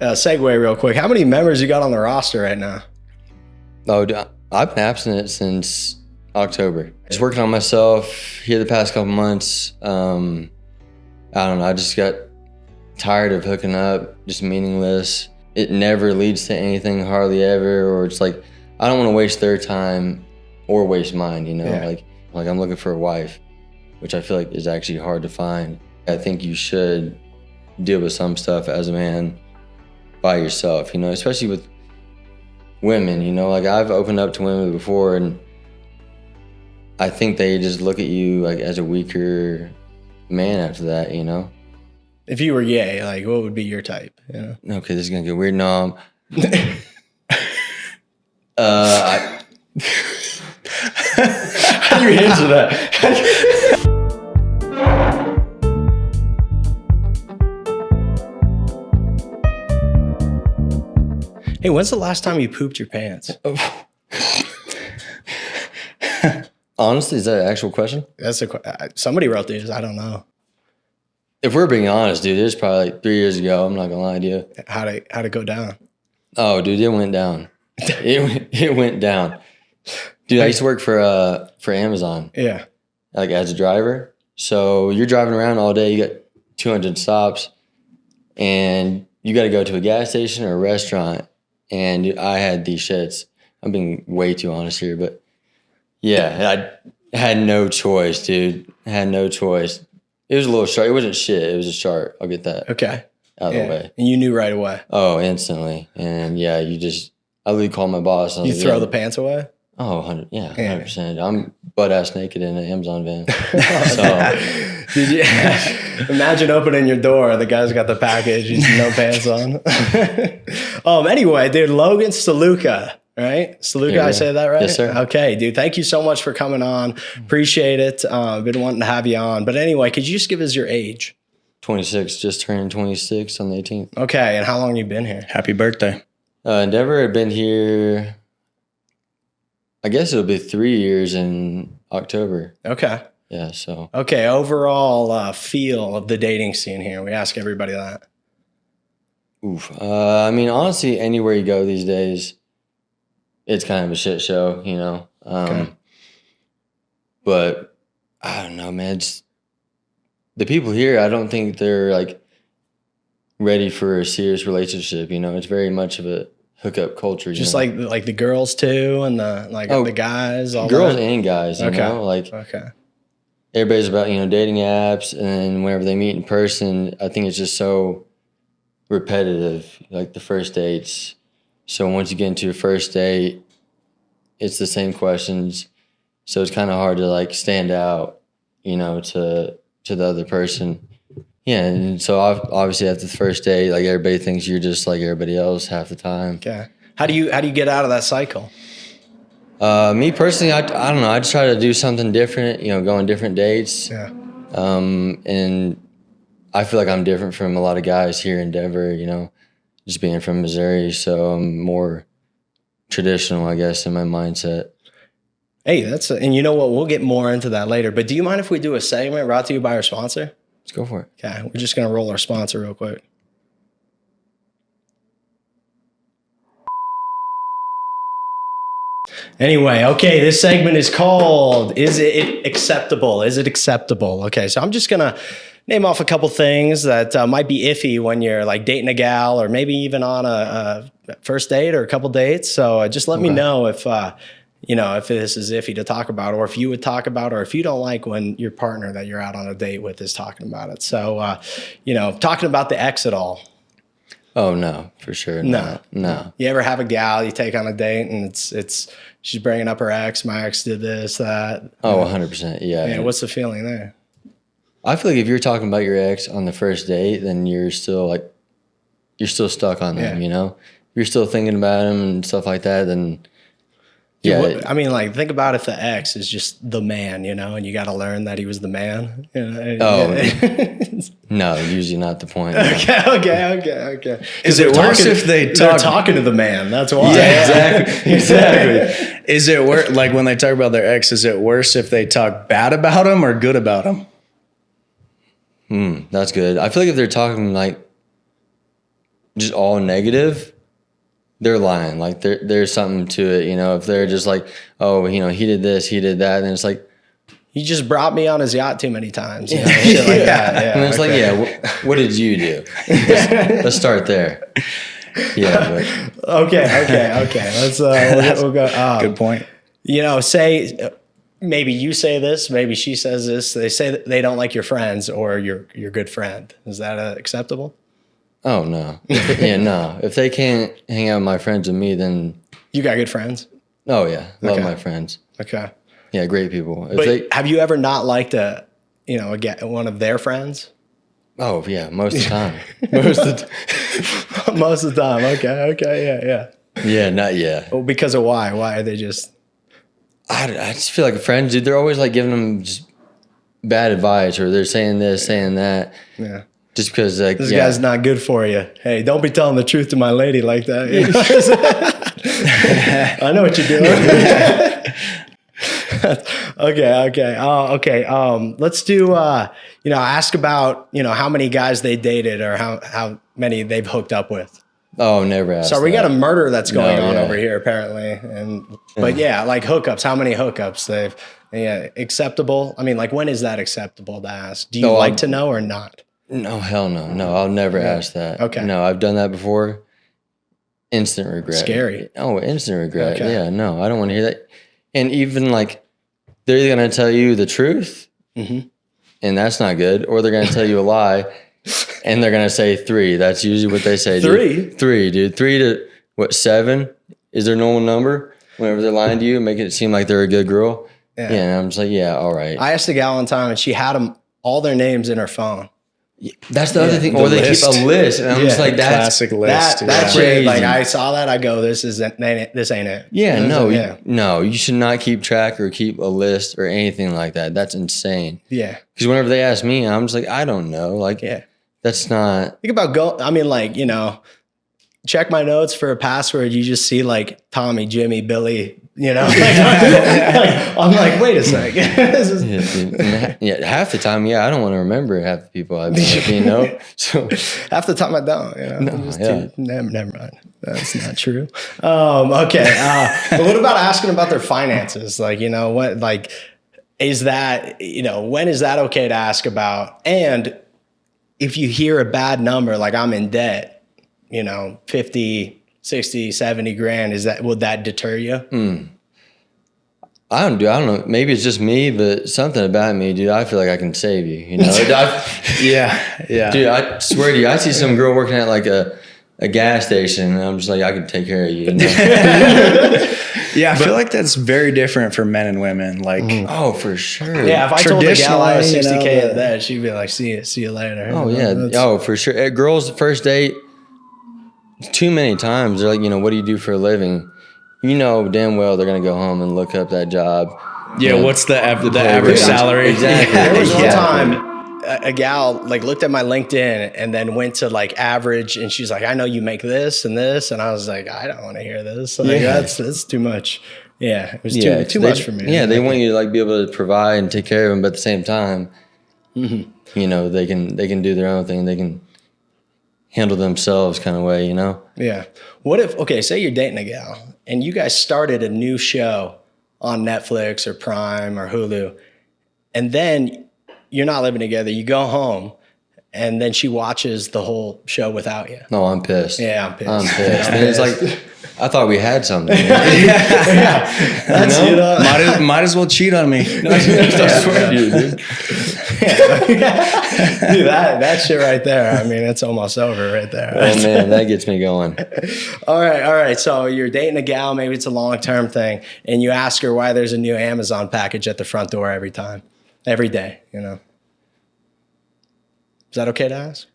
segue real quick. How many members you got on the roster right now? Oh, I've been abstinent since October. Just working on myself here the past couple months. I don't know. I just got tired of hooking up, just meaningless. It never leads to anything, hardly ever. Or it's like, I don't want to waste their time or waste mine, you know? Yeah. Like I'm looking for a wife, which I feel like is actually hard to find. I think you should deal with some stuff as a man by yourself, you know, especially with women, you know, like I've opened up to women before and I think they just look at you like as a weaker man after that, you know? If you were gay, like what would be your type? You know? Okay, this is gonna get weird. No, How do you answer that? Hey, when's the last time you pooped your pants? honestly, is that an actual question? That's somebody wrote these. I don't know. If we're being honest, dude, it was probably like 3 years ago. I'm not gonna lie to you. How'd it go down? Oh, dude, it went down. it went down. Dude, I used to work for Amazon. Yeah. Like as a driver. So you're driving around all day, you got 200 stops, and you got to go to a gas station or a restaurant. And I had these shits. I'm being way too honest here, but yeah, I had no choice, dude. I had no choice. It was a little sharp. It wasn't shit. It was a shark. I'll get that Okay. out of the way. And you knew right away. Oh, instantly. And yeah, I literally called my boss. You throw the pants away? Oh, 100, yeah, 100%. I'm butt-ass naked in an Amazon van. So, did you imagine opening your door? The guy's got the package, he's no pants on. Anyway, dude, Logan Stluka, right? Stluka, Yeah. I say that right? Yes, sir. Okay, dude, thank you so much for coming on. Appreciate it. Been wanting to have you on. But anyway, could you just give us your age? 26, just turned 26 on the 18th. Okay, and how long you been here? Happy birthday. Endeavor had been here, I guess it'll be 3 years in October. Okay. Yeah, so. Okay, overall feel of the dating scene here. We ask everybody that. Oof. I mean, honestly, anywhere you go these days, it's kind of a shit show, you know? Okay. But I don't know, man. The people here, I don't think they're like ready for a serious relationship, you know? It's very much of a hookup culture. Just know? like the girls too, and the guys, all girls that? and guys, you know? Like Okay. everybody's about, you know, dating apps, and then whenever they meet in person, I think it's just so repetitive, like the first dates. So once you get into your first date, it's the same questions. So it's kind of hard to like stand out, you know, to the other person. Yeah, and so obviously after the first date, like everybody thinks you're just like everybody else half the time. Okay. How do you get out of that cycle? Me personally, I don't know. I just try to do something different, you know, go on different dates. Yeah. And I feel like I'm different from a lot of guys here in Denver, you know, just being from Missouri. So I'm more traditional, I guess, in my mindset. Hey, and you know what? We'll get more into that later. But do you mind if we do a segment brought to you by our sponsor? Let's go for it. Okay, we're just gonna roll our sponsor real quick. Anyway, okay, this segment is called "Is It Acceptable?" Is it acceptable? Okay, so I'm just gonna name off a couple things that might be iffy when you're like dating a gal, or maybe even on a first date or a couple dates. So just let me know if if this is iffy to talk about, or if you would talk about, or if you don't like when your partner that you're out on a date with is talking about it. So talking about the ex at all. Oh no, for sure. No. You ever have a gal you take on a date and it's she's bringing up her ex? My ex did this, that. Oh, 100%. Yeah. What's the feeling there? I feel like if you're talking about your ex on the first date, then you're still stuck on them, you know? If you're still thinking about them and stuff like that, then yeah. I mean, like, think about if the ex is just the man, you know, and you got to learn that he was the man. You know? Oh, no, usually not the point. No. Okay. Is it worse if they're talking to the man? That's why. Yeah, exactly. Is it worse, like when they talk about their ex, is it worse if they talk bad about him or good about him? That's good. I feel like if they're talking like just all negative, they're lying. Like there's something to it, you know. If they're just like, oh, you know, he did this, he did that, and it's like, he just brought me on his yacht too many times. You know, shit like that. Yeah, and it's like, yeah, what did you do? Let's start there. Yeah. But. Okay. Let's we'll go. Good point. You know, say maybe you say this, maybe she says this. They say that they don't like your friends or your good friend. Is that acceptable? Oh no. No. If they can't hang out with my friends with me, then you got good friends. Oh yeah, love my friends. Okay. Yeah, great people. But have you ever not liked one of their friends? Oh yeah, most of the time. Most of the time. Okay. Yeah. Yeah, not yet. Well, because of why? Why are they just? I just feel like friends, dude. They're always like giving them just bad advice, or they're saying this, saying that. Yeah. Just because like this guy's not good for you. Hey, don't be telling the truth to my lady like that. You know? I know what you're doing. Okay. Let's do, ask about, how many guys they dated or how many they've hooked up with. Oh, never asked. So we got a murder that's going on yeah. over here apparently. But yeah, like hookups, how many hookups acceptable? I mean, like when is that acceptable to ask? Do you like to know or not? No, hell no. No, I'll never ask that. Okay. No, I've done that before. Instant regret. Scary. Oh, instant regret. Okay. Yeah, no, I don't want to hear that. And even like, they're either going to tell you the truth, and that's not good, or they're going to tell you a lie, and they're going to say 3. That's usually what they say. 3? Dude. 3, dude. 3 to, 7 is their normal number whenever they're lying to you, making it seem like they're a good girl. Yeah, and I'm just like, yeah, all right. I asked a gal one time, and she had all their names in her phone. That's the other thing. Or they keep a list. And I'm just like, that's classic list. That's crazy. Like I saw that. I go, this ain't it. Yeah, no, you should not keep track or keep a list or anything like that. That's insane. Yeah. Because whenever they ask me, I'm just like, I don't know. Like, that's not. Think about check my notes for a password. You just see like Tommy, Jimmy, Billy, I'm like, wait a sec. Half the time, I don't want to remember half the people I've been, So half the time I don't, never mind. That's not true. Okay. But what about asking about their finances? Like, what, like, is that, when is that okay to ask about? And if you hear a bad number, like I'm in debt, 50, 60, 70 grand, would that deter you? I don't know. Maybe it's just me, but something about me, dude, I feel like I can save you, Yeah. Dude, I swear to you, I see some girl working at like a gas station and I'm just like, I could take care of you. Yeah, I feel like that's very different for men and women. Like, oh, for sure. Yeah, if I told a gal I was 60K at that, she'd be like, see you later. Oh, yeah. Oh, for sure. At girls' first date, too many times, they're like, what do you do for a living? Damn well they're going to go home and look up that job. Yeah, what's the average salary? Exactly. There was one time a gal like looked at my LinkedIn and then went to like average and she's like, I know you make this and this. And I was like, I don't want to hear this. Like, that's too much. Yeah, it was too much for me. Yeah, they want you to like be able to provide and take care of them, but at the same time, they can do their own thing. They can handle themselves kind of way, Yeah. What if, say you're dating a gal and you guys started a new show on Netflix or Prime or Hulu, and then you're not living together, you go home, and then she watches the whole show without you. No, I'm pissed. Yeah, I'm pissed. I'm pissed. And it's like, I thought we had something. That's, might as well cheat on me. I swear to you, dude. Dude, that shit right there. I mean, it's almost over right there. Oh man, that gets me going. All right. So you're dating a gal, maybe it's a long-term thing, and you ask her why there's a new Amazon package at the front door every day, Is that okay to ask?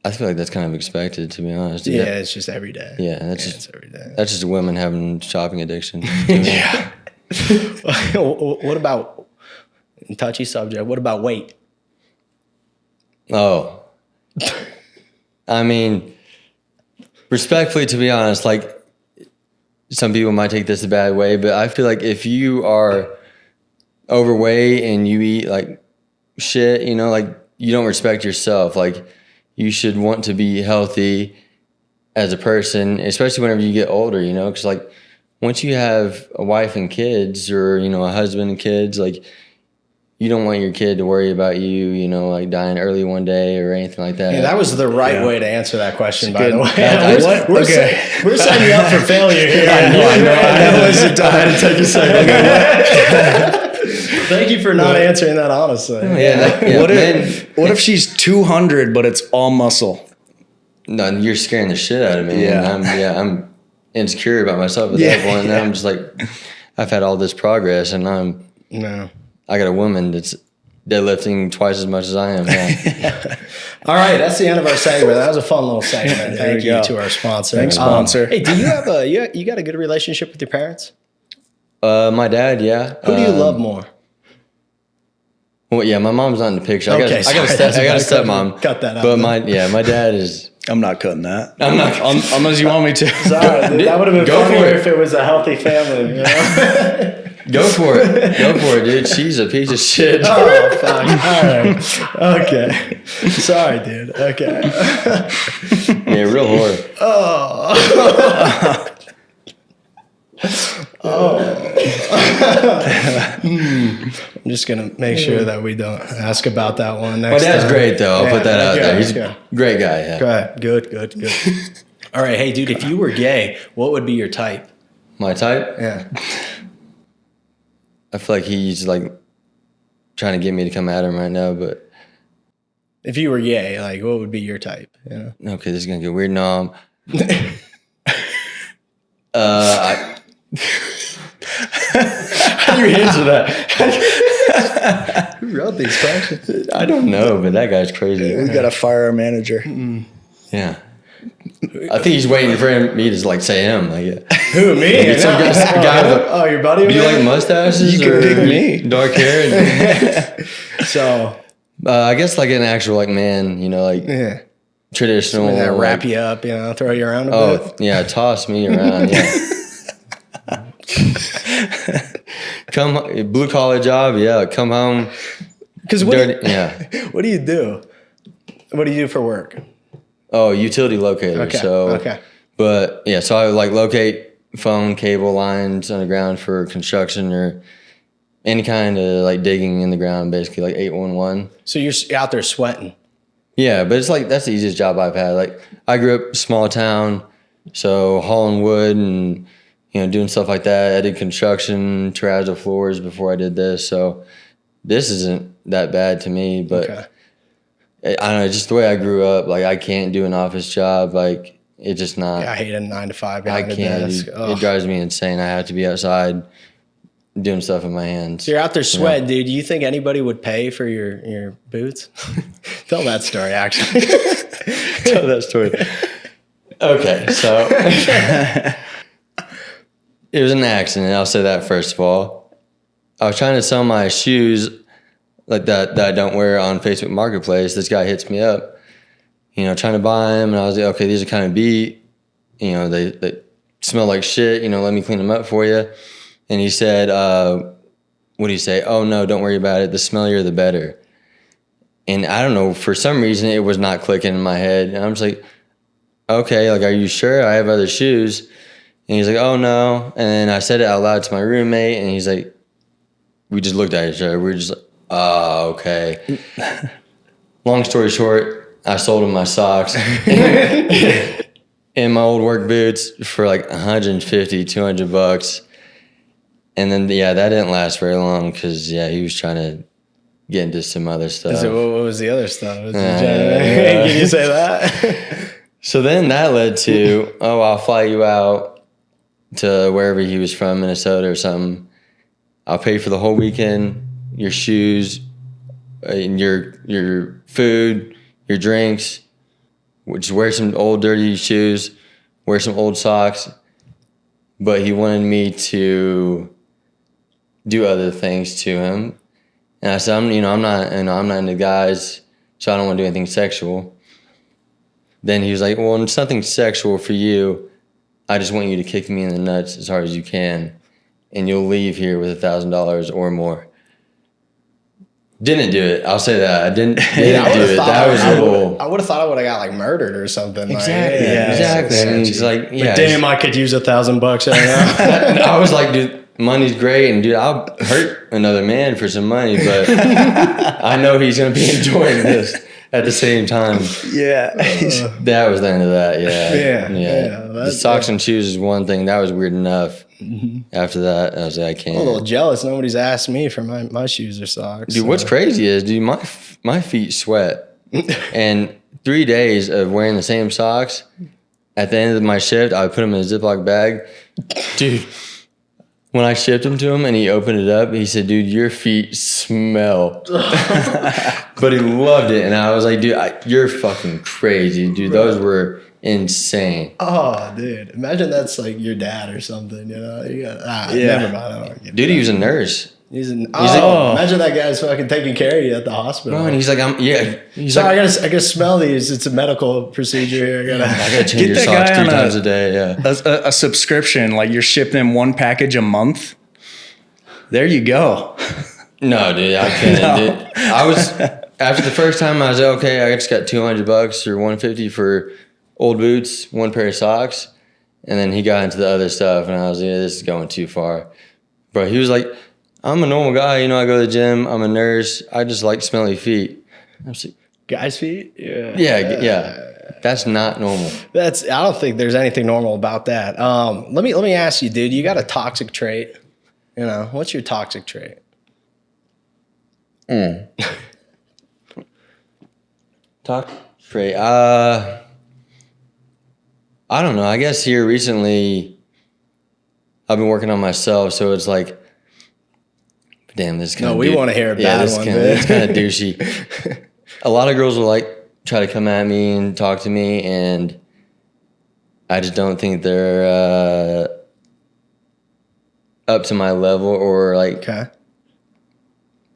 I feel like that's kind of expected, to be honest. Yeah, it's just every day. Yeah, it's every day. That's just women having shopping addiction. Yeah. What about, touchy subject, what about weight? Oh. I mean, respectfully, to be honest, like, some people might take this a bad way, but I feel like if you are overweight and you eat like shit, like you don't respect yourself. Like, you should want to be healthy as a person, especially whenever you get older, you know, because like once you have a wife and kids or, you know, a husband and kids, like you don't want your kid to worry about you, you know, like dying early one day or anything like that. Yeah, that was the right way to answer that question, by the way. We're setting you up for failure here. I know. I had to take a second. Thank you for not answering that honestly. What if she's 200 but it's all muscle? No, you're scaring the shit out of me. Yeah. And I'm insecure about myself at that point. And I'm just like, I've had all this progress, and I got a woman that's deadlifting twice as much as I am now. All right, that's the end of our segment. That was a fun little segment. Thank you to our sponsor. Thanks, sponsor. Hey, do you have you got a good relationship with your parents? My dad, yeah. Who do you love more? Well, yeah, my mom's not in the picture. I got a stepmom. Cut that out. But my dad is. I'm not cutting that. I'm not unless you want me to. Sorry, that would have been funnier if it was a healthy family. You know? Go for it, dude. She's a piece of shit. Oh, fuck. All right. Okay. Sorry, dude. Okay. Yeah, real whore. I'm just going to make sure that we don't ask about that one next time. My dad's great, though. I'll put that out there. He's a great guy, yeah. Good. All right. Hey, dude, if you were gay, what would be your type? My type? Yeah. I feel like he's like trying to get me to come at him right now, but if you were gay, like what would be your type? You know? Okay, this is gonna get weird. No, how do you answer that? Who wrote these questions? I don't know, but that guy's crazy. We got to fire our manager. Yeah. I think he's waiting for me to like say him. Like, who, me? Some guy your buddy? Do you like mustaches? You can pick me. Dark hair? So, I guess like an actual like man, you know, like traditional. That like, wrap you up, you know, throw you around a bit. Yeah, toss me around. Yeah. Come blue collar job. Yeah, come home. Because what do you do? What do you do for work? Oh, utility locator. Okay. But yeah, so I would like locate phone cable lines underground for construction or any kind of like digging in the ground, basically like 811. So you're out there sweating. Yeah, but it's like that's the easiest job I've had. Like I grew up small town, so hauling wood and doing stuff like that. I did construction, terrazzo floors before I did this, so this isn't that bad to me. But I don't know, just the way I grew up. Like I can't do an office job. Like it's just not. Yeah, I hate a 9 to 5. I can't. It drives me insane. I have to be outside doing stuff in my hands. So you're out there sweating, dude. Do you think anybody would pay for your boots? Tell that story, actually. Tell that story. Okay, so it was an accident. I'll say that first of all. I was trying to sell my shoes like that I don't wear on Facebook Marketplace. This guy hits me up, trying to buy them. And I was like, okay, these are kind of beat. They smell like shit. Let me clean them up for you. And he said, what do you say? Oh, no, don't worry about it. The smellier, the better. And I don't know, for some reason, it was not clicking in my head. And I'm just like, okay, like, are you sure? I have other shoes. And he's like, oh, no. And then I said it out loud to my roommate, and he's like, we just looked at each other. We were just like, oh, okay. Long story short, I sold him my socks and my old work boots for like $150, $200. And then, that didn't last very long because, he was trying to get into some other stuff. So what was the other stuff? Can you say that? So then that led to, I'll fly you out to wherever he was from, Minnesota or something. I'll pay for the whole weekend, your shoes, and your food, your drinks, which wear some old dirty shoes, wear some old socks. But he wanted me to do other things to him. And I said, I'm not into guys, so I don't want to do anything sexual. Then he was like, well, it's nothing sexual for you. I just want you to kick me in the nuts as hard as you can, and you'll leave here with $1,000 or more. Didn't do it. I'll say that. I didn't I do would've it. thought That was a little. I would have thought I would have got like murdered or something. Exactly. Like, Yeah, exactly. I mean, it's it's like, yeah. Damn, I could use $1,000 right now. I was like, dude, money's great, and dude, I'll hurt another man for some money, but I know he's gonna be enjoying this at the same time. Yeah. That was the end of that. Yeah. Yeah, The that's- socks and shoes is one thing that was weird enough. After that, I was like, I can't. I'm a little jealous. Nobody's asked me for my shoes or socks. Dude, what's crazy is, dude, my feet sweat, and 3 days of wearing the same socks. At the end of my shift, I would put them in a Ziploc bag, dude. When I shipped them to him and he opened it up, he said, dude, your feet smell. But he loved it. And I was like, dude, you're fucking crazy. Dude, those were insane. Oh, dude. Imagine that's like your dad or something, you know? Yeah. Never mind. I don't get Dude, he was a nurse. imagine that guy's fucking taking care of you at the hospital. Bro, and he's like, He's Sorry, like, I gotta smell these. It's a medical procedure here. I gotta change your that socks guy 3 on times a day. Yeah. A subscription, like you're shipping him 1 package a month. There you go. No, dude, I couldn't. Dude. I was after the first time. I was like, okay. I just got $200 or $150 for old boots, 1 pair of socks, and then he got into the other stuff, and I was like, yeah, this is going too far. Bro, he was like, I'm a normal guy. You know, I go to the gym. I'm a nurse. I just like smelly feet. I was like, Guys' feet? yeah. That's not normal. I don't think there's anything normal about that. Let me ask you, dude, you got a toxic trait. You know, what's your toxic trait? Talk trait. I don't know. I guess here recently, I've been working on myself, so it's like, damn, this kind of. No, we want to hear a bad one. It's kind of douchey. A lot of girls will like try to come at me and talk to me, and I just don't think they're up to my level or like Okay.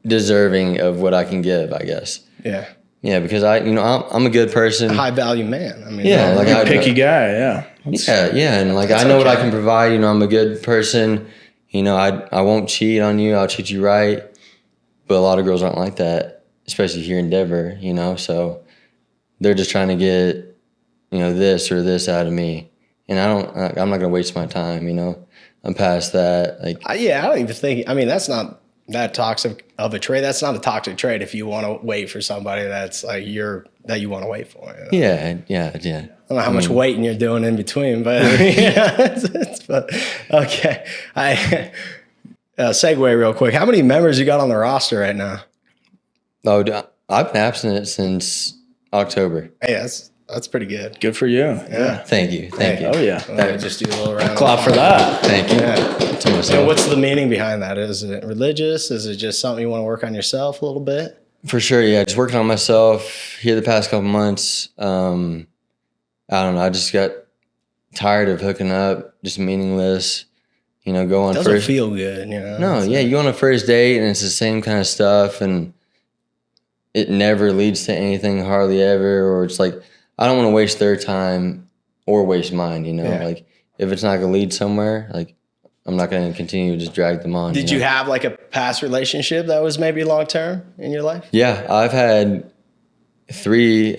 deserving of what I can give, I guess. Yeah. Yeah, because I'm a good person. High value man. I mean, Yeah, like I Picky guy, yeah. Yeah, and like I know what I can provide. You know, I'm a good person. You know, I won't cheat on you. I'll treat you right. But a lot of girls aren't like that, especially here in Denver. You know, so they're just trying to get, you know, this or this out of me, and I'm not gonna waste my time. You know, I'm past that. Like, I don't even think. I mean, that's not that toxic of a trait. That's not a toxic trait if you want to wait for somebody that's like that you want to wait for. You know? yeah. I don't know how much waiting you're doing in between, but okay. I segue real quick. How many members you got on the roster right now? Oh, I've been abstinent since October. Hey, that's pretty good. Good for you. Yeah. Thank you. Oh, yeah. Let me just do a little round. Clap for that. Thank you. Yeah. To myself. So what's the meaning behind that? Is it religious? Is it just something you want to work on yourself a little bit? For sure, yeah. Just working on myself here the past couple months. I don't know. I just got tired of hooking up, just meaningless. You know, go on Doesn't first. feel good, you know. No, yeah, you go on a first date and it's the same kind of stuff, and it never leads to anything, hardly ever. Or it's like I don't want to waste their time or waste mine. You know, like if it's not gonna lead somewhere, like I'm not gonna continue to just drag them on. Did you have like a past relationship that was maybe long term in your life? Yeah, I've had 3.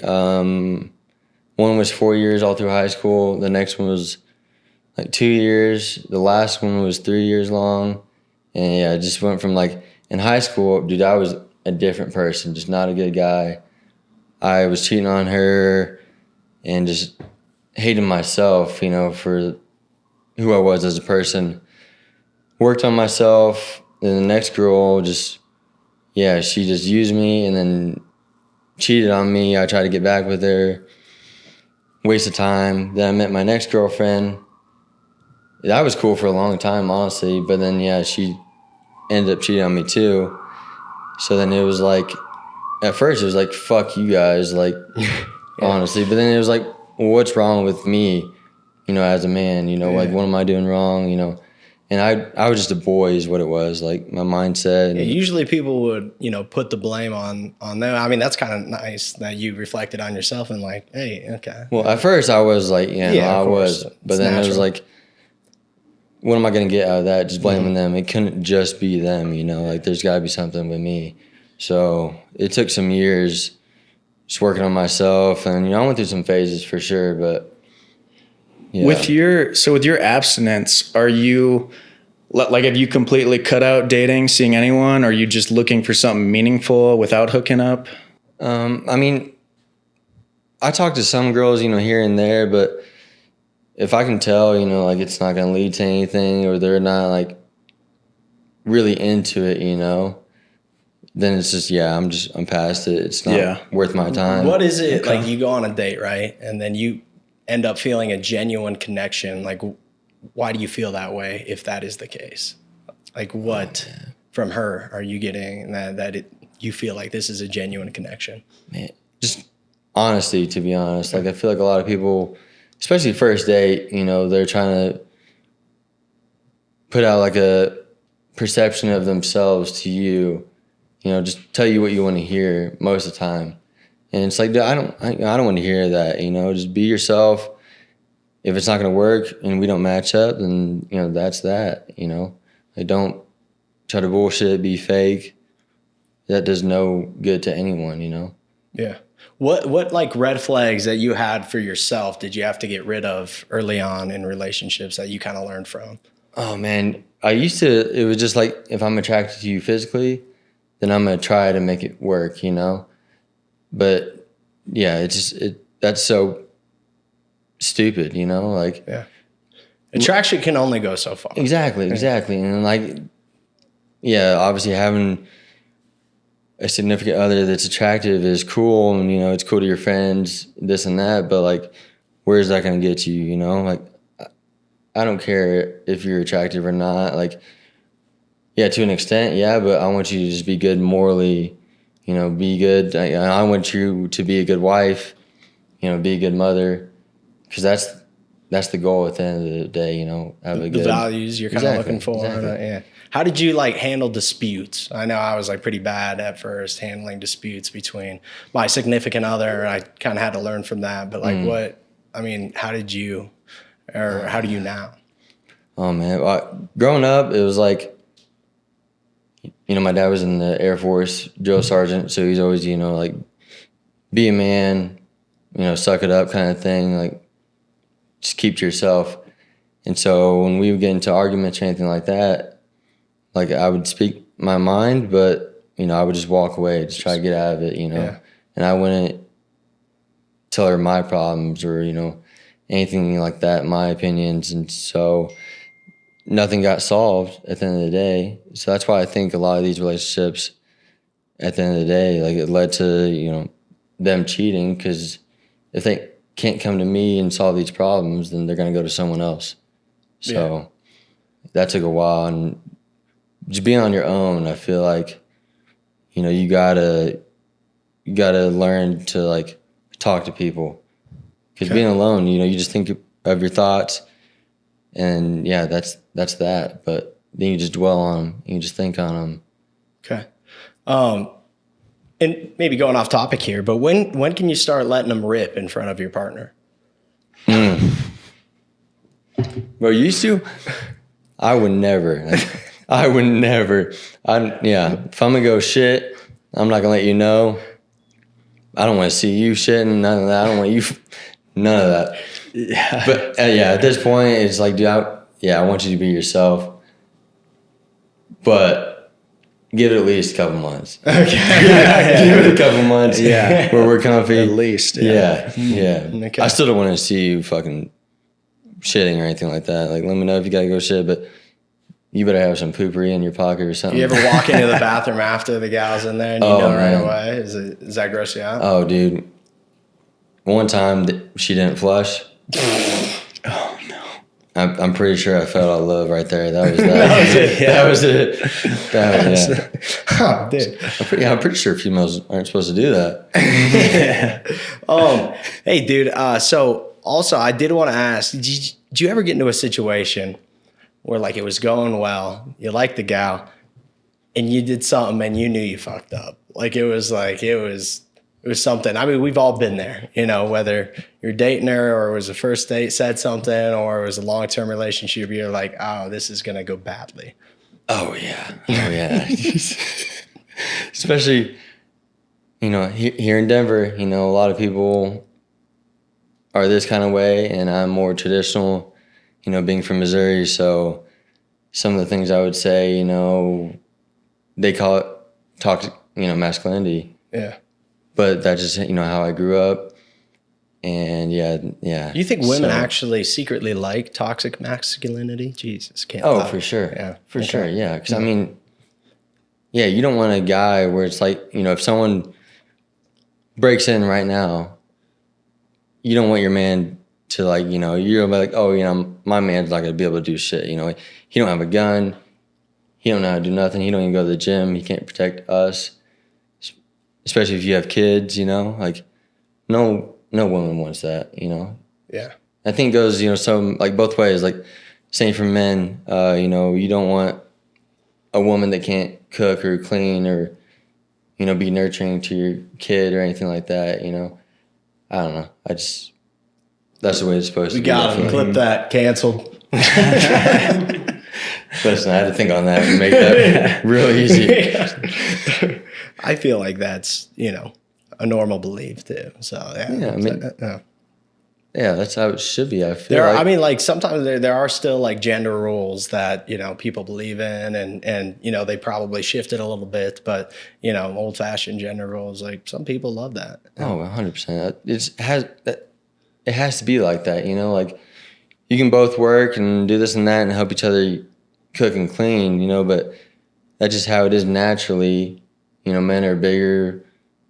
One was 4 years all through high school. The next one was like 2 years. The last one was 3 years long. And yeah, I just went from like in high school, dude, I was a different person, just not a good guy. I was cheating on her and just hating myself, you know, for who I was as a person. Worked on myself. Then the next girl just, yeah, she just used me and then cheated on me. I tried to get back with her. Waste of time. Then I met my next girlfriend. That was cool for a long time, honestly. But then, yeah, she ended up cheating on me too. So then it was like, at first it was like, fuck you guys, like, honestly. But then it was like, well, what's wrong with me, you know, as a man? You know, like, what am I doing wrong, you know? And I was just a boy is what it was, like my mindset. And Usually people would, you know, put the blame on them. I mean, that's kind of nice that you reflected on yourself and like, hey, okay. Well, at first I was like, I was. But It's then it was natural. like, what am I going to get out of that? Just blaming them. It couldn't just be them, you know, like there's got to be something with me. So it took some years just working on myself, and I went through some phases for sure, but yeah. With your abstinence, are you like, have you completely cut out dating, seeing anyone? Or are you just looking for something meaningful without hooking up? I mean, I talk to some girls, here and there, but if I can tell, like it's not going to lead to anything, or they're not like really into it, then it's just, I'm past it. It's not worth my time. What is it? Okay. Like you go on a date, right? And then you end up feeling a genuine connection. Like, why do you feel that way if that is the case? Like what from her are you getting that you feel like this is a genuine connection? Man, just honesty, to be honest. Like I feel like a lot of people, especially first date, they're trying to put out like a perception of themselves to you, just tell you what you want to hear most of the time. And it's like, I don't want to hear that, just be yourself. If it's not going to work and we don't match up, then, that's that, Like don't try to bullshit, be fake. That does no good to anyone, Yeah. What like red flags that you had for yourself did you have to get rid of early on in relationships that you kind of learned from? Oh man, it was just like, if I'm attracted to you physically, then I'm going to try to make it work, But yeah, that's so stupid, like. Yeah. Attraction can only go so far. Exactly. And like, yeah, obviously having a significant other that's attractive is cool, and it's cool to your friends, this and that, but like, where's that going to get you, Like, I don't care if you're attractive or not. Like, yeah, to an extent, yeah, but I want you to just be good morally, be good. I want you to be a good wife, be a good mother, because that's the goal at the end of the day, have a good values you're kind of looking for. Exactly. Yeah. How did you like handle disputes? I know I was like pretty bad at first handling disputes between my significant other. I kind of had to learn from that, but like how did you, or how do you now? Oh man, growing up, it was like, my dad was in the Air Force, drill sergeant, so he's always, like, be a man, suck it up kind of thing, like, just keep to yourself. And so when we would get into arguments or anything like that, like, I would speak my mind, but, I would just walk away, just try to get out of it, Yeah. And I wouldn't tell her my problems or, anything like that, my opinions. And so nothing got solved at the end of the day. So that's why I think a lot of these relationships at the end of the day, like, it led to, them cheating, because if they can't come to me and solve these problems, then they're going to go to someone else. So that took a while. And just being on your own, I feel like, you gotta learn to like talk to people, because being alone, you just think of your thoughts, and that's that. But then you just dwell on them, you just think on them. Okay. And maybe going off topic here, but when can you start letting them rip in front of your partner? Well, used to, I would never. If I'm gonna go shit, I'm not gonna let you know. I don't want to see you shitting, none of that. I don't want you, none of that. Yeah. But at this point, it's like, dude, I want you to be yourself, but give it at least a couple months. Okay. Give it a couple months. Yeah. Where we're comfy. At least. Yeah. Okay. I still don't want to see you fucking shitting or anything like that. Like, let me know if you gotta go shit, but you better have some poopery in your pocket or something. You ever walk into the bathroom after the gal's in there and you know right away? Does that gross you out? Oh, dude. One time she didn't flush. Oh, no. I'm pretty sure I felt all love right there. That was that. That was it. That was it. Oh, dude. I'm pretty sure females aren't supposed to do that. Hey, dude. So also, I did want to ask, did you ever get into a situation where like it was going well, you liked the gal, and you did something and you knew you fucked up? Like it was something. I mean, we've all been there, whether you're dating her or it was a first date, said something, or it was a long-term relationship, you're like, oh, this is going to go badly. Oh, yeah. Oh, yeah. Especially, here in Denver, a lot of people are this kind of way, and I'm more traditional, being from Missouri. So some of the things I would say, they call it toxic, masculinity. Yeah. But that's just, how I grew up. And yeah. You think women actually secretly like toxic masculinity? Jesus, can't. Oh, for sure. Yeah. For sure. Yeah. Because, you don't want a guy where it's like, if someone breaks in right now, you don't want your man to like, you're gonna be like, oh, my man's not gonna be able to do shit. He don't have a gun. He don't know how to do nothing. He don't even go to the gym. He can't protect us, especially if you have kids. Like no woman wants that. Yeah. I think it goes, some like both ways. Like same for men. You don't want a woman that can't cook or clean or be nurturing to your kid or anything like that. I don't know. That's the way it's supposed to be. We got him. Clip that. Canceled. Listen, I had to think on that and make that real easy. I feel like that's, a normal belief too. So, yeah. Yeah, that's how it should be. I feel sometimes there are still like gender roles that, people believe in and they probably shifted a little bit, but, old fashioned gender roles, like some people love that. Oh, 100%. It has to be like that, like you can both work and do this and that and help each other cook and clean, but that's just how it is naturally. Men are bigger,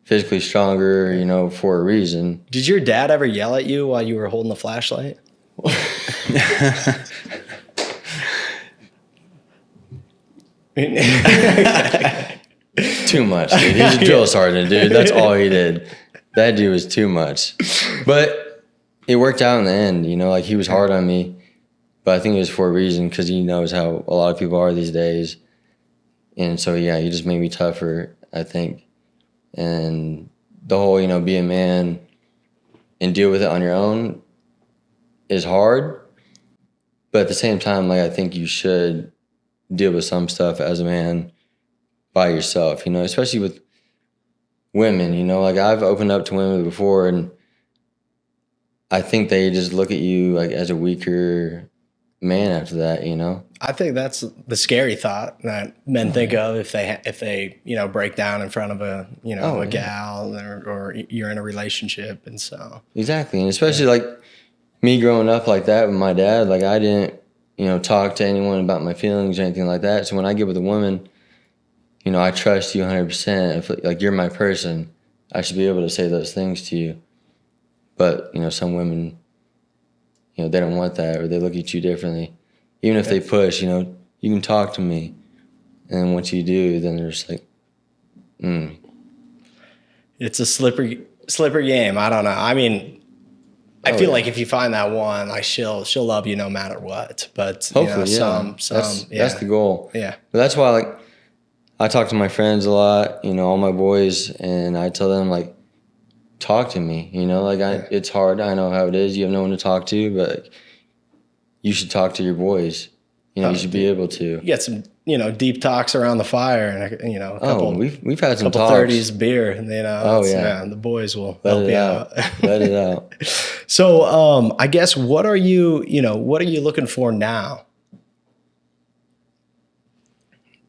physically stronger, for a reason. Did your dad ever yell at you while you were holding the flashlight? Too much, dude. He's a drill sergeant, dude. That's all he did. That dude was too much. But it worked out in the end, like he was hard on me. But I think it was for a reason because he knows how a lot of people are these days. And so, yeah, he just made me tougher, I think. And the whole, be a man and deal with it on your own is hard. But at the same time, like, I think you should deal with some stuff as a man by yourself, especially with women, like I've opened up to women before and I think they just look at you like as a weaker man after that, I think that's the scary thought that men think of if they break down in front of a a gal or you're in a relationship. And so exactly. And especially like me growing up like that with my dad, like I didn't talk to anyone about my feelings or anything like that. So when I get with a woman, I trust you 100%. If like you're my person, I should be able to say those things to you. But some women, they don't want that, or they look at you differently. Even if they push, you can talk to me. And once you do, then they're just like, It's a slippery game. I don't know. I mean, I feel like if you find that one, like she'll love you no matter what. But hopefully, that's the goal. Yeah. But that's why, like, I talk to my friends a lot, all my boys, and I tell them, like, talk to me, it's hard. I know how it is. You have no one to talk to, but you should talk to your boys. You should be able to. You get some, deep talks around the fire and, a couple. We've had some couple talks. 30s beer, and the boys will help you out. Let it out. So, I guess what are you looking for now?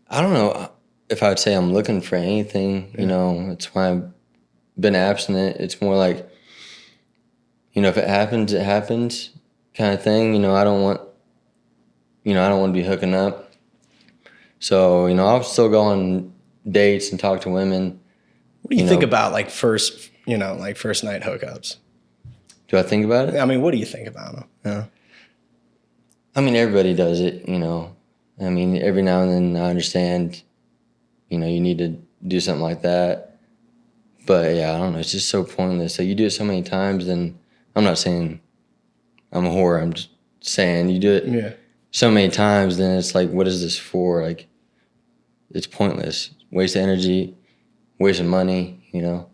I don't know if I would say I'm looking for anything. It's why I've been abstinent. It's more like, if it happens kind of thing. I don't want to be hooking up. So, I'll still go on dates and talk to women. What do you think about like first night hookups? Do I think about it? I mean, what do you think about them? Yeah. I mean, everybody does it, I mean, every now and then I understand, you need to do something like that. But yeah, I don't know. It's just so pointless. So you do it so many times, and I'm not saying I'm a whore. I'm just saying you do it so many times, then it's like, what is this for? Like, it's pointless. Waste of energy, waste of money, Yeah.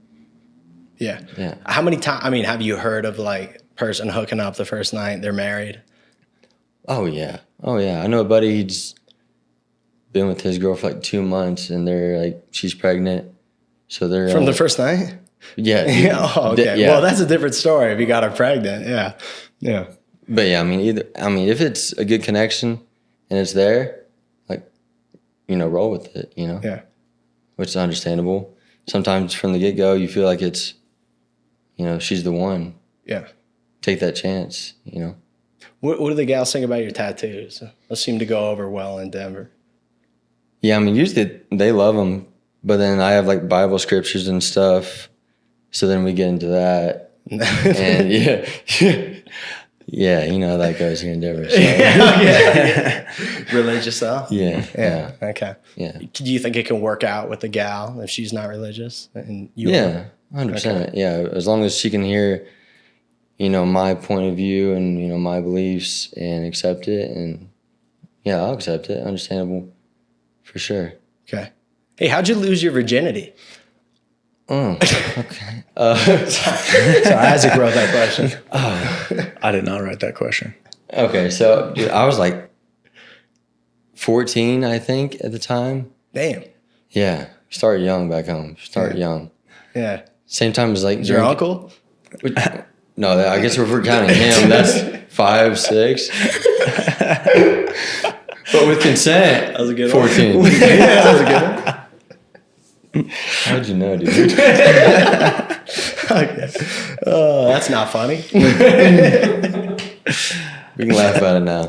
Yeah. How many times, I mean, have you heard of like person hooking up the first night, they're married? Oh, yeah. I know a buddy, been with his girl for like 2 months, and they're like, she's pregnant. So they're From the first night? Yeah. Yeah. Oh, okay. Yeah. Well, that's a different story if you got her pregnant. Yeah. Yeah. But yeah, I mean, if it's a good connection and it's there, like, roll with it, Yeah. which is understandable. Sometimes from the get-go, you feel like it's, she's the one. Yeah. Take that chance, What do the gals think about your tattoos? Those seem to go over well in Denver. Yeah, I mean, usually they love them, but then I have like Bible scriptures and stuff. So then we get into that. And yeah, how that goes here in Denver. So. Religious though? Yeah. Okay. Yeah. Do you think it can work out with the gal if she's not religious? And you Yeah, 100%. Okay. Yeah, as long as she can hear, my point of view and, my beliefs and accept it. And yeah, I'll accept it. Understandable for sure. Okay. Hey, how'd you lose your virginity? Oh, okay. So Isaac wrote that question. I did not write that question. Okay, so dude, I was like 14, I think, at the time. Damn. Yeah, started young back home. Young. Yeah. Same time as like Your uncle? No, I guess if we're counting him, that's 5, 6. But with consent, That was a good 14. one. Yeah, that was a good one. How'd you know, dude? Okay. Oh, that's not funny. We can laugh about it now.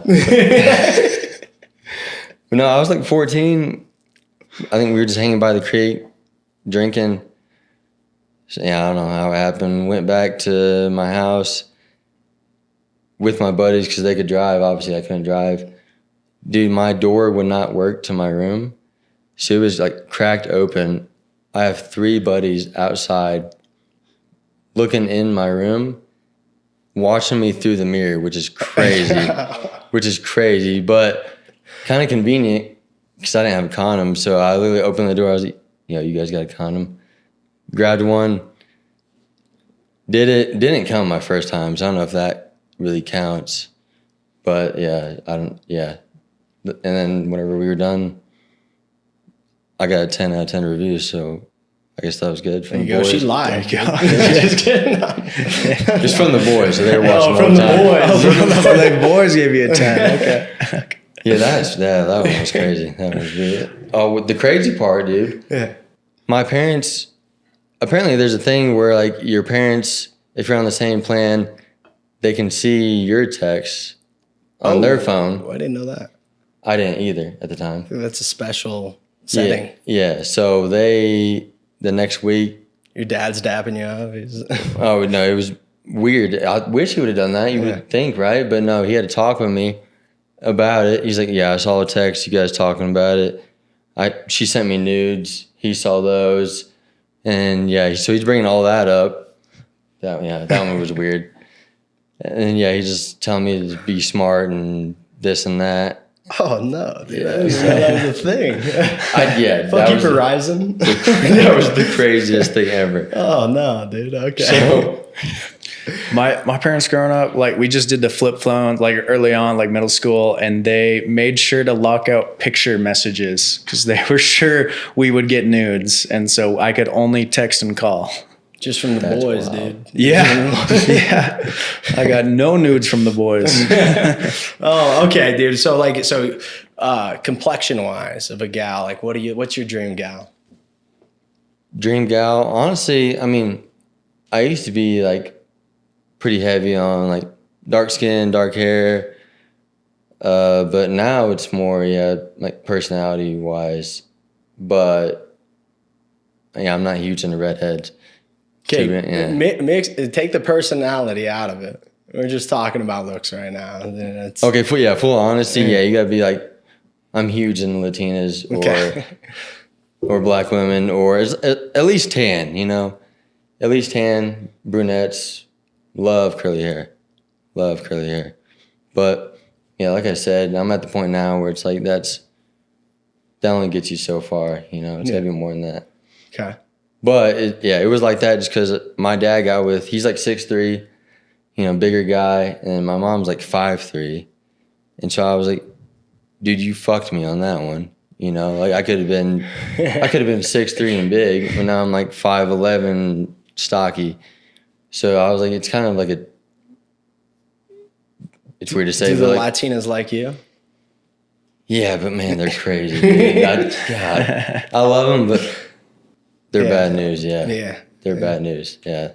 But no, I was like 14. I think we were just hanging by the creek, drinking. So, yeah, I don't know how it happened. Went back to my house with my buddies because they could drive. Obviously, I couldn't drive. Dude, my door would not work to my room. So it was like cracked open. I have 3 buddies outside looking in my room, watching me through the mirror, which is crazy, but kind of convenient because I didn't have a condom. So I literally opened the door. I was like, you guys got a condom? Grabbed one. Did it. Didn't come my first time, so I don't know if that really counts. But yeah, And then whenever we were done, I got a 10 out of 10 review, so I guess that was good. From There you the go. boys. She lied. There you go. Just kidding. Just from the boys, so they were watching From the all time. boys. The boys gave you a 10. Okay. Yeah, that one was crazy. That was weird. Oh, the crazy part, dude. Yeah. My parents, apparently there's a thing where like your parents, if you're on the same plan, they can see your texts on their phone. Oh, I didn't know that. I didn't either at the time. That's a special setting. Yeah. So the next week. Your dad's dapping you up. Oh, no, it was weird. I wish he would have done that. You would think, right? But no, he had to talk with me about it. He's like, yeah, I saw a text, you guys talking about it. She sent me nudes. He saw those. And yeah, so he's bringing all that up. That one was weird. And yeah, he's just telling me to be smart and this and that. Oh, no. Dude, that was a thing. Fuck you, Verizon. That was the craziest thing ever. Oh, no, dude. Okay. So, My parents growing up, like we just did the flip phone, like early on, like middle school, and they made sure to lock out picture messages because they were sure we would get nudes, and so I could only text and call. Just from the boys, wild. dude. Yeah. I got no nudes from the boys. Oh, okay, dude. So complexion wise of a gal, like what's your dream gal? Dream gal, honestly, I mean, I used to be like pretty heavy on like dark skin, dark hair. But now it's more, like personality wise. But yeah, I'm not huge into redheads. Okay, Yeah. take the personality out of it. We're just talking about looks right now. Okay, full honesty, you gotta be like, I'm huge in Latinas or black women or at least tan, At least tan, brunettes, love curly hair. But yeah, like I said, I'm at the point now where it's like that only gets you so far, It's gotta be more than that. Okay. But it was like that just because my dad he's like 6'3", bigger guy, and my mom's like 5'3", and so I was like, dude, you fucked me on that one, You know, like I could have been 6'3" and big, but now I'm like 5'11", stocky. So I was like, it's kind of like it's weird to say, Do the but like, Latinas like you? yeah, but man, they're crazy. Dude. God, I love them, but they're bad news. Yeah, they're bad news. Yeah.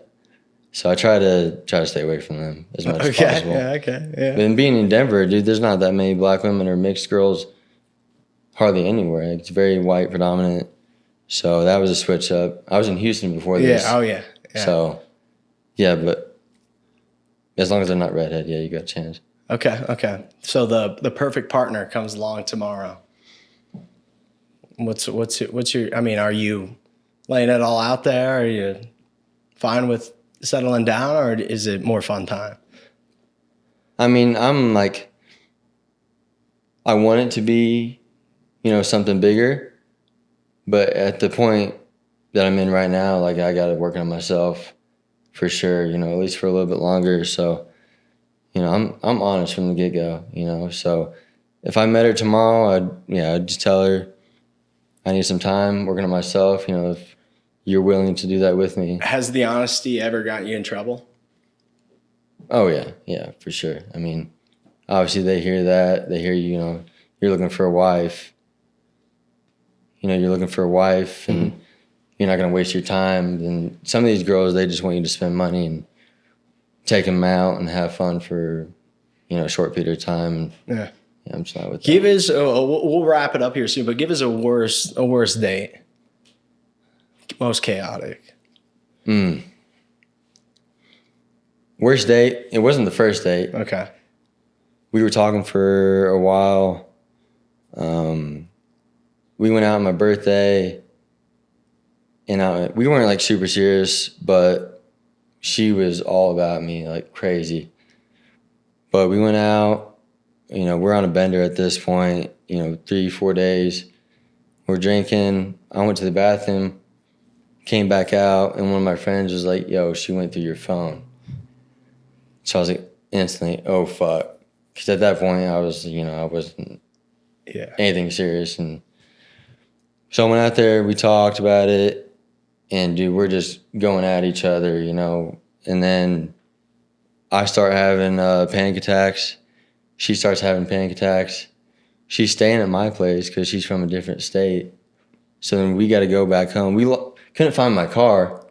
So I try to stay away from them as much as possible. Yeah. But then being in Denver, dude, there's not that many black women or mixed girls hardly anywhere. It's very white predominant. So that was a switch up. I was in Houston before this. Yeah. So, yeah, but as long as they're not redhead, yeah, you got a chance. Okay. So the perfect partner comes along tomorrow. What's your? I mean, are you laying it all out there? Are you fine with settling down, or is it more fun time? I mean, I'm like, I want it to be, you know, something bigger, but at the point that I'm in right now, like I got to work on myself for sure, you know, at least for a little bit longer. So, you know, I'm honest from the get-go, you know. So if I met her tomorrow, I'd just tell her I need some time working on myself, you know, if you're willing to do that with me. Has the honesty ever gotten you in trouble? Oh, yeah, for sure. I mean, obviously they hear that. They hear, you know, you're looking for a wife. You know, you're looking for a wife and you're not going to waste your time. And some of these girls, they just want you to spend money and take them out and have fun for, you know, a short period of time. Yeah. I'm just not with that. Give us, we'll wrap it up here soon, but give us a worst date. Most chaotic. Worst date? It wasn't the first date. Okay. We were talking for a while. We went out on my birthday, and we weren't like super serious, but she was all about me, like crazy. But we went out, you know, we're on a bender at this point, you know, 3-4 days. We're drinking. I went to the bathroom, came back out, and one of my friends was like, yo, she went through your phone. So I was like, instantly, oh, fuck. Because at that point, I was, you know, I wasn't anything serious. And so I went out there, we talked about it, and, dude, we're just going at each other, you know. And then I start having panic attacks. She starts having panic attacks. She's staying at my place because she's from a different state. So then we got to go back home. We couldn't find my car.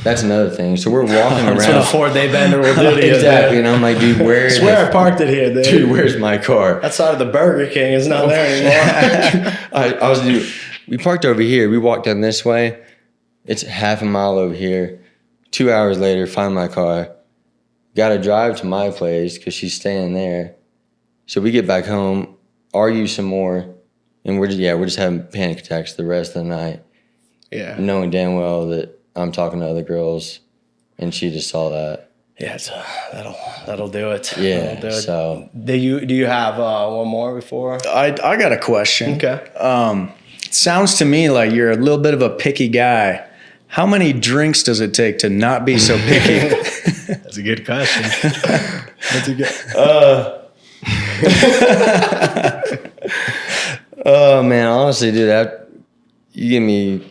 That's another thing. So we're walking around. That's what a 4-day bender will do to you. Exactly. And I'm like, dude, where? I swear I parked it here, dude. Dude, where's my car? Outside of the Burger King is not there anymore. Dude, we parked over here. We walked down this way. It's half a mile over here. 2 hours later, find my car. Got to drive to my place because she's staying there. So we get back home, argue some more, and we're just having panic attacks the rest of the night. Yeah. Knowing damn well that I'm talking to other girls, and she just saw that. Yeah, that'll do it. Yeah. That'll do it. So do you have one more before? I got a question. Okay. It sounds to me like you're a little bit of a picky guy. How many drinks does it take to not be so picky? That's a good question. That's a good. Oh man, honestly, dude, you give me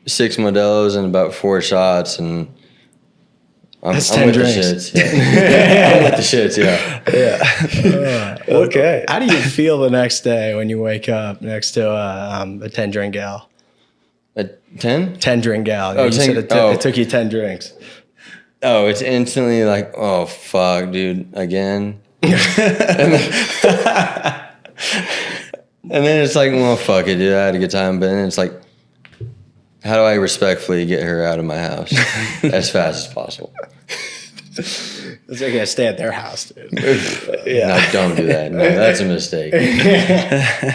6 Modelo's and about 4 shots, and I'm That's with 10 the drinks. shits. Yeah. I'm with the shits. Yeah. Okay. How do you feel the next day when you wake up next to a 10-drink gal? A 10? 10-drink gal. Oh, You 10 said it took you 10 drinks. Oh, it's instantly like, oh fuck, dude, again. And then it's like, well, fuck it, dude. I had a good time. But then it's like, how do I respectfully get her out of my house as fast as possible? It's like I stay at their house, dude. No, don't do that. No, that's a mistake.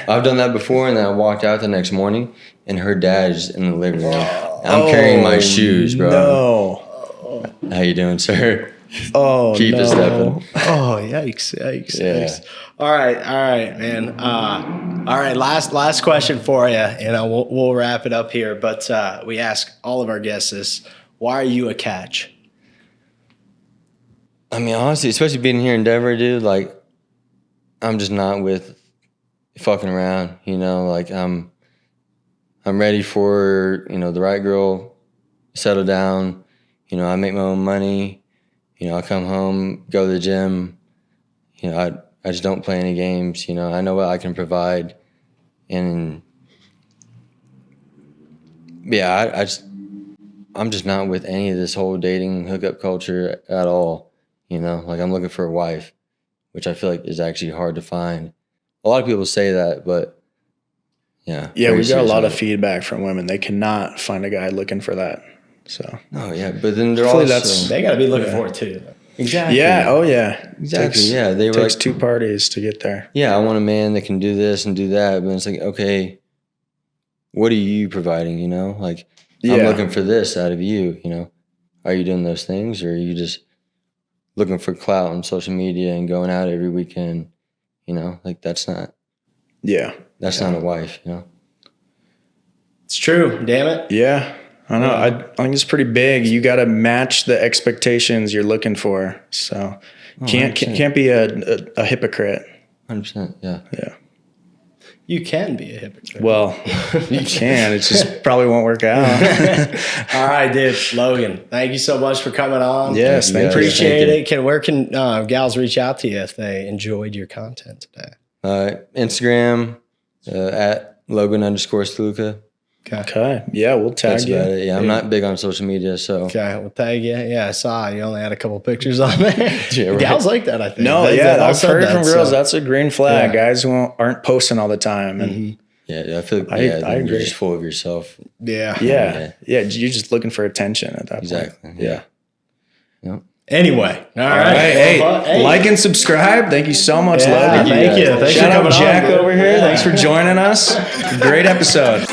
I've done that before, and then I walked out the next morning, and her dad's in the living room. I'm carrying my shoes, bro. No. How you doing, sir? Oh, Keep no. it stepping. Oh, yikes. All right, man. All right, last question for you, and we'll wrap it up here. But we ask all of our guests this: why are you a catch? I mean, honestly, especially being here in Denver, dude, like, I'm just not with fucking around, you know, like I'm ready for, you know, the right girl, settle down, you know, I make my own money, you know, I come home, go to the gym, you know, I just don't play any games, you know, I know what I can provide. And yeah, I'm just not with any of this whole dating hookup culture at all, you know, like I'm looking for a wife, which I feel like is actually hard to find. A lot of people say that, but yeah. Yeah, we got a lot of feedback. feedback from women. They cannot find a guy looking for that. So Oh yeah, but then they're Hopefully also that's- They got to be looking for it too. exactly. yeah, oh yeah, Exactly. Yeah, they were takes like, two parties to get there. yeah, I want a man that can do this and do that, but it's like, okay, what are you providing? You know, like I'm Yeah. looking for this out of you. You know, are you doing those things, or are you just looking for clout on social media and going out every weekend? You know, like that's not Yeah, not a wife. You know. It's true. Damn it. yeah. I know. I think it's pretty big. You got to match the expectations you're looking for. So can't 100%. be a hypocrite. 100%. Yeah. Yeah. You can be a hypocrite. Well, you can. It just probably won't work out. All right, dude. Logan, thank you so much for coming on. Yes, Thank you, thank you. guys. Appreciate it. Where can gals reach out to you if they enjoyed your content today? Instagram at Logan_Stluka. Okay. Okay. Yeah, we'll tag That's you. about it. Yeah, I'm not big on social media, so Okay, we'll tag you. Yeah, I saw you only had a couple pictures on there. Yeah, right. Gals like that, I think. No, They yeah, all I've said heard that, from girls so- that's a green flag. Yeah. Guys who aren't posting all the time, and yeah, I feel I then agree. you're just full of yourself. Yeah. yeah, you're just looking for attention at that Exactly. point. Yeah. Yep. Anyway, all All right. right, hey, Well, hey. like and subscribe. Thank you so much, Yeah, Logan. thank you. Thanks Shout for out coming on, Jack dude. over here. Yeah. Thanks for joining us. Great episode.